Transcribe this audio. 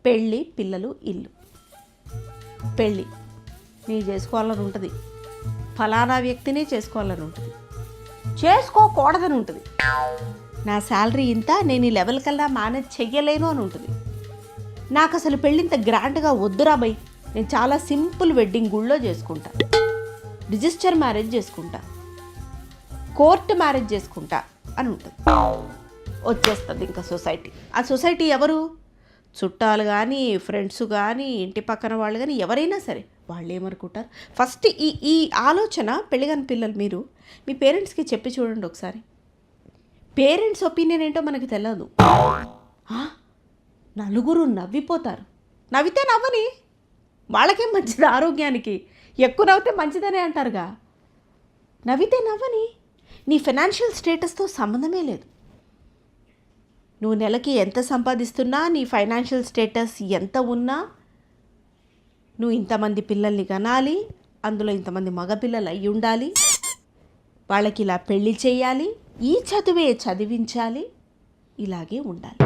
పెళ్ళి, పిల్లలు, ఇల్లు. పెళ్ళి నీ చేసుకోవాలని ఉంటుంది, ఫలానా వ్యక్తిని చేసుకోవాలని ఉంటుంది, చేసుకోకూడదని ఉంటుంది. నా శాలరీ ఇంత, నేను ఈ లెవెల్ కల్లా మేనేజ్ చెయ్యలేను అని ఉంటుంది. నాకు అసలు పెళ్ళింత గ్రాండ్గా వద్దురా బై, నేను చాలా సింపుల్ వెడ్డింగ్ గుళ్ళో చేసుకుంటా, రిజిస్టర్ మ్యారేజ్ చేసుకుంటా, కోర్టు మ్యారేజ్ చేసుకుంటా అని ఉంటుంది. వచ్చేస్తుంది ఇంకా సొసైటీ. ఆ సొసైటీ ఎవరు? చుట్టాలు కానీ, ఫ్రెండ్స్ కానీ, ఇంటి పక్కన వాళ్ళు కానీ, ఎవరైనా సరే వాళ్ళు ఏమనుకుంటారు? ఫస్ట్ ఈ ఆలోచన పెళ్ళిగాని పిల్లలు మీరు మీ పేరెంట్స్కి చెప్పి చూడండి ఒకసారి. పేరెంట్స్ ఒపీనియన్ ఏంటో మనకు తెలియదు. నలుగురు నవ్విపోతారు. నవ్వితే నవ్వని, వాళ్ళకేం మంచిది ఆరోగ్యానికి, ఎక్కువ నవ్వితే మంచిదనే అంటారుగా. నవ్వితే నవ్వని, నీ ఫైనాన్షియల్ స్టేటస్తో సంబంధమే లేదు. నువ్వు నెలకి ఎంత సంపాదిస్తున్నా, నీ ఫైనాన్షియల్ స్టేటస్ ఎంత ఉన్నా, నువ్వు ఇంతమంది పిల్లల్ని కనాలి, అందులో ఇంతమంది మగపిల్లలు అయి ఉండాలి, వాళ్ళకి ఇలా పెళ్లి చేయాలి, ఈ చదువే చదివించాలి, ఇలాగే ఉండాలి.